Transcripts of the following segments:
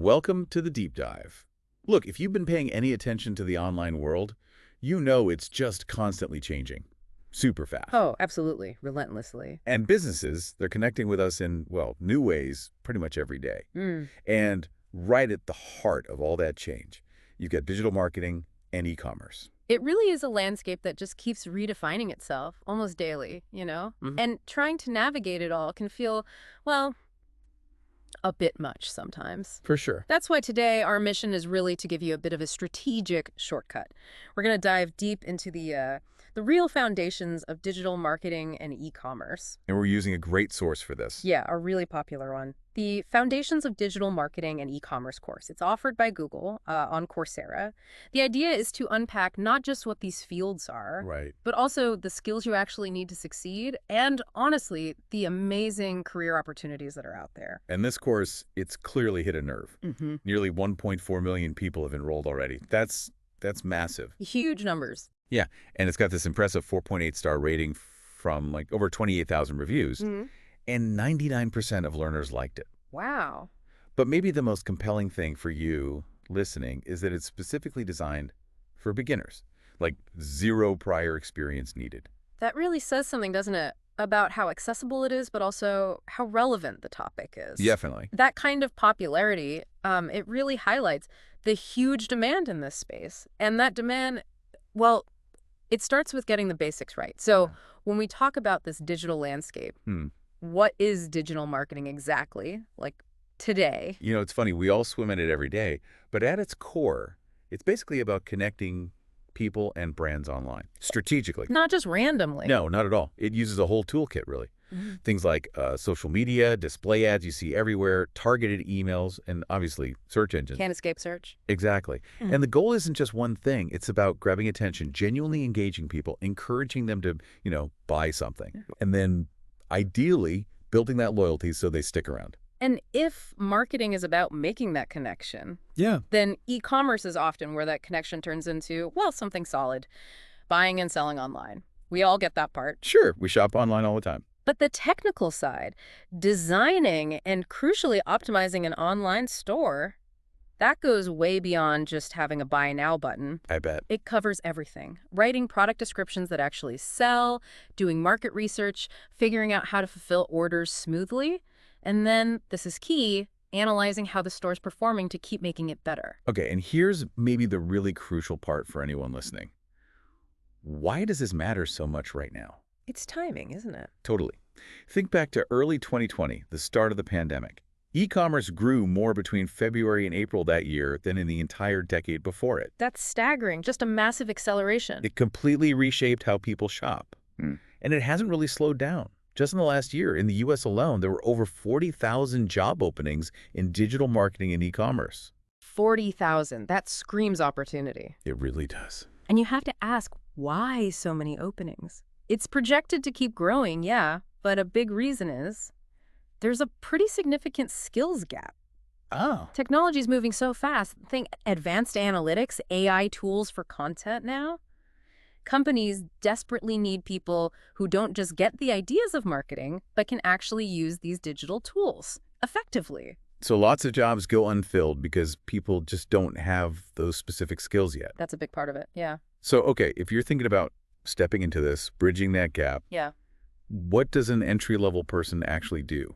Welcome to the deep dive. Look, if you've been paying any attention to the online world, you know it's just constantly changing. Super fast. Oh, absolutely. Relentlessly. And businesses, they're connecting with us in, well, new ways pretty much every day. Mm. And right at the heart of all that change, you've got digital marketing and e-commerce. It really is a landscape that just keeps redefining itself almost daily, Mhm. And trying to navigate it all can feel, well, a bit much sometimes. For sure. That's why today our mission is really to give you a bit of a strategic shortcut. We're going to dive deep into the real foundations of digital marketing and e-commerce. And we're using a great source for this. Yeah, a really popular one. The Foundations of Digital Marketing and E-commerce course. It's offered by Google on Coursera. The idea is to unpack not just what these fields are, Right. but also the skills you actually need to succeed, and honestly, the amazing career opportunities that are out there. And this course, it's clearly hit a nerve. Mm-hmm. Nearly 1.4 million people have enrolled already. That's massive. Huge numbers. Yeah, and it's got this impressive 4.8-star rating from like over 28,000 reviews, Mm-hmm. and 99% of learners liked it. Wow. But maybe the most compelling thing for you listening is that it's specifically designed for beginners, like zero prior experience needed. That really says something, doesn't it, about how accessible it is, but also how relevant the topic is. Definitely. That kind of popularity, it really highlights the huge demand in this space. And that demand, well, it starts with getting the basics right. So when we talk about this digital landscape, what is digital marketing exactly, like today? You know, it's funny, we all swim in it every day, but at its core, it's basically about connecting people and brands online, strategically. Not just randomly. No, not at all. It uses a whole toolkit, really. Things like social media, display ads you see everywhere, targeted emails, and obviously search engines. Can't escape search. Exactly. And the goal isn't just one thing. It's about grabbing attention, genuinely engaging people, encouraging them to, buy something. And then ideally building that loyalty so they stick around. And if marketing is about making that connection, Yeah. then e-commerce is often where that connection turns into, well, something solid. Buying and selling online. We all get that part. Sure. We shop online all the time. But the technical side, designing and crucially optimizing an online store, that goes way beyond just having a buy now button. I bet. It covers everything. Writing product descriptions that actually sell, doing market research, figuring out how to fulfill orders smoothly, and then, this is key, analyzing how the store's performing to keep making it better. Okay, and here's maybe the really crucial part for anyone listening. Why does this matter so much right now? It's timing, isn't it? Totally. Think back to early 2020, the start of the pandemic. E-commerce grew more between February and April that year than in the entire decade before it. That's staggering, just a massive acceleration. It completely reshaped how people shop. And it hasn't really slowed down. Just in the last year, in the U.S. alone, there were over 40,000 job openings in digital marketing and e-commerce. 40,000. That screams opportunity. It really does. And you have to ask, why so many openings? It's projected to keep growing, yeah, but a big reason is there's a pretty significant skills gap. Oh. Technology's moving so fast. Think advanced analytics, AI tools for content now. Companies desperately need people who don't just get the ideas of marketing, but can actually use these digital tools effectively. So lots of jobs go unfilled because people just don't have those specific skills yet. That's a big part of it, yeah. So, okay, if you're thinking about stepping into this, bridging that gap, Yeah. what does an entry-level person actually do?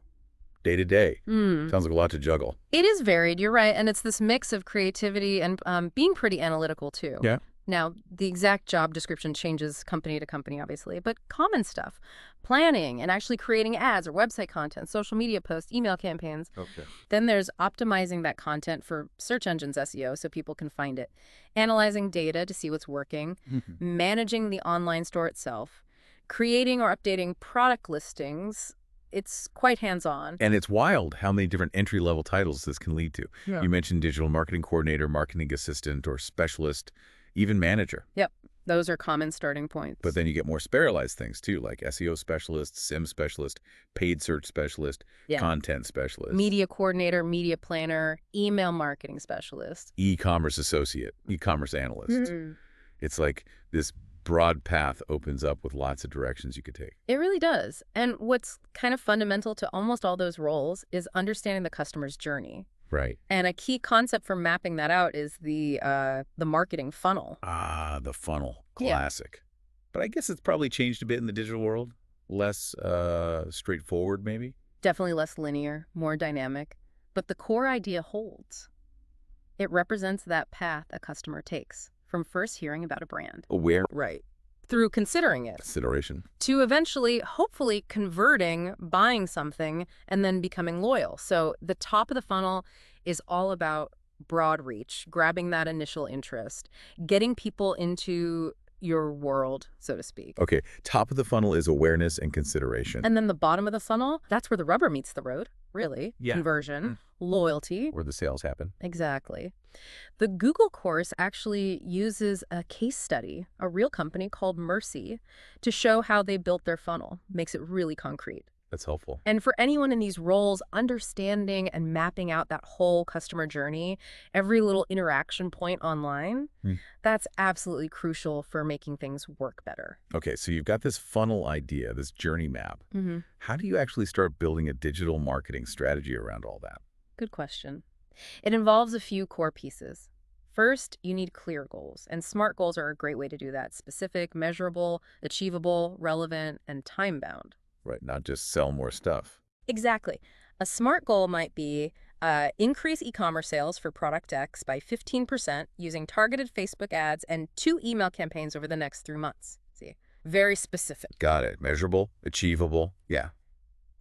Day to day. Sounds like a lot to juggle. It is varied, you're right, and it's this mix of creativity and being pretty analytical, too. Yeah. Now, the exact job description changes company to company, obviously, but common stuff. Planning and actually creating ads or website content, social media posts, email campaigns. Okay. Then there's optimizing that content for search engines SEO so people can find it. Analyzing data to see what's working. Managing the online store itself. Creating or updating product listings. It's quite hands-on. And it's wild how many different entry-level titles this can lead to. Yeah. You mentioned digital marketing coordinator, marketing assistant, or specialist, even manager. Yep. Those are common starting points. But then you get more specialized things too, like SEO specialist, SIM specialist, paid search specialist, content specialist. Media coordinator, media planner, email marketing specialist. E-commerce associate, e-commerce analyst. It's like this broad path opens up with lots of directions you could take. It really does. And what's kind of fundamental to almost all those roles is understanding the customer's journey. Right. And a key concept for mapping that out is the marketing funnel. Ah, the funnel. Yeah. Classic. But I guess it's probably changed a bit in the digital world. Less straightforward, maybe? Definitely less linear, more dynamic. But the core idea holds. It represents that path a customer takes from first hearing about a brand. Aware Right. Through considering it, consideration. to eventually, hopefully, converting, buying something, and then becoming loyal. So the top of the funnel is all about broad reach, grabbing that initial interest, getting people into your world, so to speak. Okay, top of the funnel is awareness and consideration. And then the bottom of the funnel, that's where the rubber meets the road, really. Yeah. Conversion, loyalty. Where the sales happen. Exactly. The Google course actually uses a case study, a real company called Mercy, to show how they built their funnel. Makes it really concrete. That's helpful. And for anyone in these roles, understanding and mapping out that whole customer journey, every little interaction point online, that's absolutely crucial for making things work better. Okay, so you've got this funnel idea, this journey map. How do you actually start building a digital marketing strategy around all that? Good question. It involves a few core pieces. First, you need clear goals, and SMART goals are a great way to do that. Specific, measurable, achievable, relevant, and time-bound. Right, not just sell more stuff. Exactly. A SMART goal might be increase e-commerce sales for product X by 15% using targeted Facebook ads and 2 email campaigns over the next 3 months. See, very specific. Got it. Measurable, achievable. Yeah.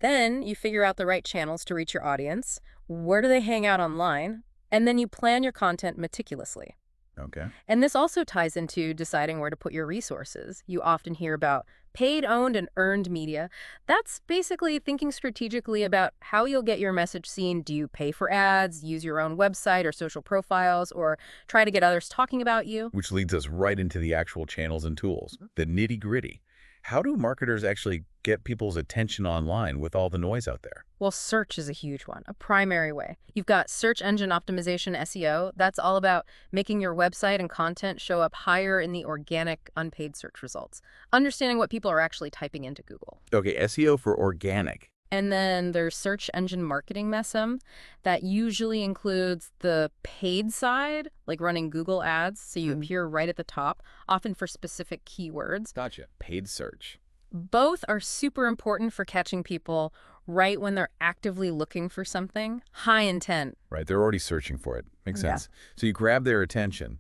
Then you figure out the right channels to reach your audience. Where do they hang out online? And then you plan your content meticulously. Okay. And this also ties into deciding where to put your resources. You often hear about paid, owned, and earned media. That's basically thinking strategically about how you'll get your message seen. Do you pay for ads, use your own website or social profiles, or try to get others talking about you? Which leads us right into the actual channels and tools, the nitty-gritty. How do marketers actually get people's attention online with all the noise out there? Well, search is a huge one, a primary way. You've got search engine optimization, SEO. That's all about making your website and content show up higher in the organic, unpaid search results. Understanding what people are actually typing into Google. Okay, SEO for organic. And then there's search engine marketing MESM that usually includes the paid side, like running Google ads, so you appear right at the top, often for specific keywords. Gotcha. Paid search. Both are super important for catching people right when they're actively looking for something. High intent. Right, they're already searching for it. Makes Yeah. sense. So you grab their attention.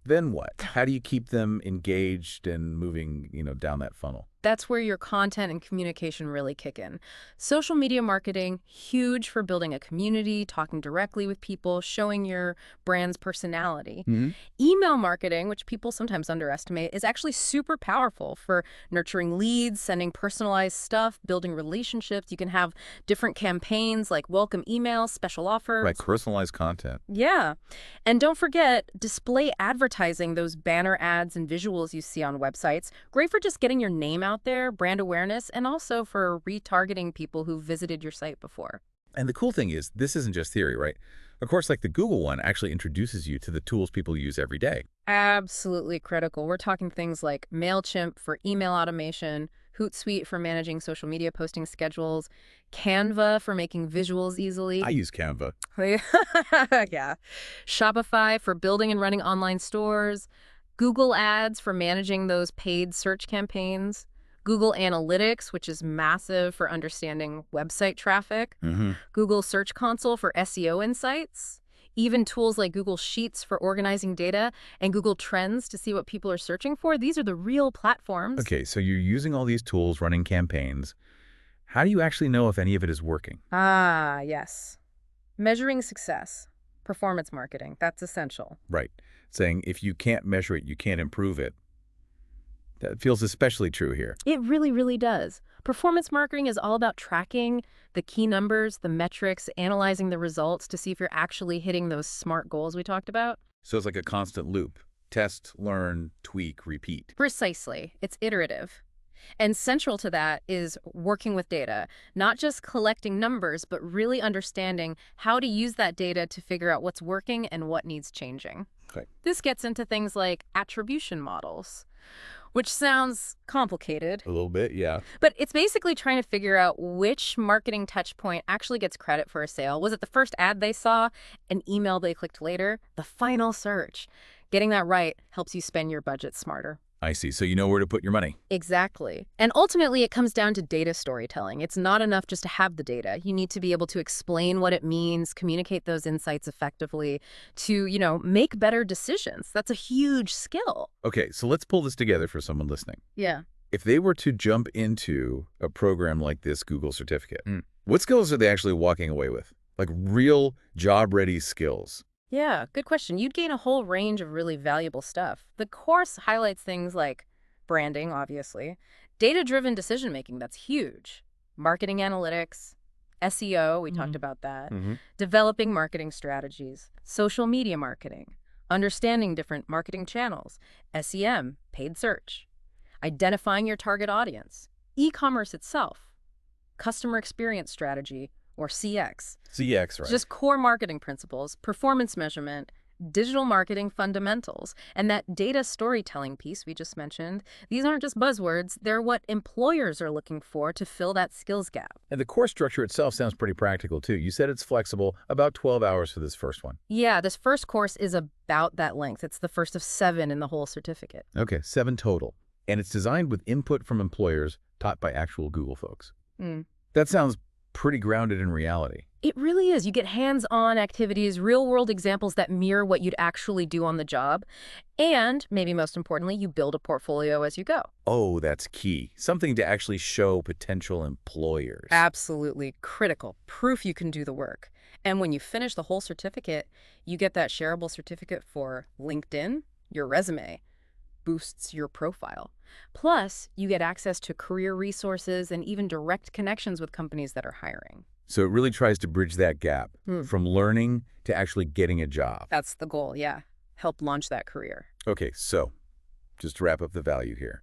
Then what? How do you keep them engaged and moving, down that funnel? That's where your content and communication really kick in. Social media marketing, huge for building a community, talking directly with people, showing your brand's personality. Email marketing, which people sometimes underestimate, is actually super powerful for nurturing leads, sending personalized stuff, building relationships. You can have different campaigns like welcome emails, special offers. Right, personalized content. Yeah. And don't forget, display advertising, those banner ads and visuals you see on websites. Great for just getting your name out there, brand awareness, and also for retargeting people who visited your site before. And the cool thing is, this isn't just theory, right? Of course, like the Google one actually introduces you to the tools people use every day. Absolutely critical. We're talking things like MailChimp for email automation, Hootsuite for managing social media posting schedules, Canva for making visuals easily. I use Canva. Yeah. Shopify for building and running online stores, Google Ads for managing those paid search campaigns, Google Analytics, which is massive for understanding website traffic, Google Search Console for SEO insights, even tools like Google Sheets for organizing data, and Google Trends to see what people are searching for. These are the real platforms. Okay, so you're using all these tools, running campaigns. How do you actually know if any of it is working? Ah, yes. Measuring success. Performance marketing. That's essential. Right. Saying if you can't measure it, you can't improve it. That feels especially true here. It really, really does. Performance marketing is all about tracking the key numbers, the metrics, analyzing the results to see if you're actually hitting those SMART goals we talked about. So it's like a constant loop. Test, learn, tweak, repeat. Precisely. It's iterative. And central to that is working with data, not just collecting numbers, but really understanding how to use that data to figure out what's working and what needs changing. Okay. This gets into things like attribution models. which sounds complicated. A little bit, yeah. But it's basically trying to figure out which marketing touch point actually gets credit for a sale. Was it the first ad they saw, an email they clicked later, the final search? Getting that right helps you spend your budget smarter. I see. So you know where to put your money. Exactly. And ultimately, it comes down to data storytelling. It's not enough just to have the data. You need to be able to explain what it means, communicate those insights effectively to, make better decisions. That's a huge skill. Okay, so let's pull this together for someone listening. Yeah. If they were to jump into a program like this Google certificate, what skills are they actually walking away with? Like real job-ready skills? Yeah, good question. You'd gain a whole range of really valuable stuff. The course highlights things like branding, obviously, data-driven decision-making, that's huge, marketing analytics, SEO, we talked about that, developing marketing strategies, social media marketing, understanding different marketing channels, SEM, paid search, identifying your target audience, e-commerce itself, customer experience strategy, or CX. CX, right. Just core marketing principles, performance measurement, digital marketing fundamentals, and that data storytelling piece we just mentioned. These aren't just buzzwords. They're what employers are looking for to fill that skills gap. And the course structure itself sounds pretty practical, too. You said it's flexible, about 12 hours for this first one. Yeah, this first course is about that length. It's the first of 7 in the whole certificate. Okay, 7 total. And it's designed with input from employers taught by actual Google folks. That sounds pretty grounded in reality. It really is. You get hands-on activities, real-world examples that mirror what you'd actually do on the job. And, maybe most importantly, you build a portfolio as you go. Oh, that's key. Something to actually show potential employers. Absolutely critical. Proof you can do the work. And when you finish the whole certificate, you get that shareable certificate for LinkedIn, your resume. Boosts your profile. Plus, you get access to career resources and even direct connections with companies that are hiring. So it really tries to bridge that gap from learning to actually getting a job. That's the goal, yeah. Help launch that career. Okay, so just to wrap up the value here.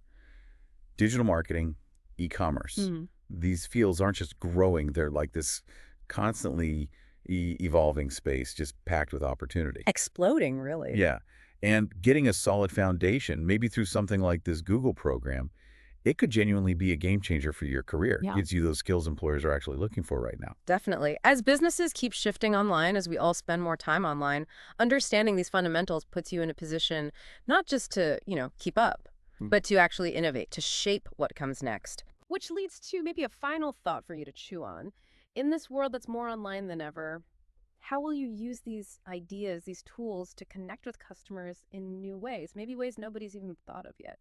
Digital marketing, e-commerce. These fields aren't just growing. They're like this constantly evolving space, just packed with opportunity. Exploding, really. Yeah. And getting a solid foundation, maybe through something like this Google program, it could genuinely be a game changer for your career. Yeah. Gives you those skills employers are actually looking for right now. Definitely. As businesses keep shifting online, as we all spend more time online, understanding these fundamentals puts you in a position not just to, keep up, but to actually innovate, to shape what comes next. Which leads to maybe a final thought for you to chew on. In this world that's more online than ever, how will you use these ideas, these tools to connect with customers in new ways, maybe ways nobody's even thought of yet?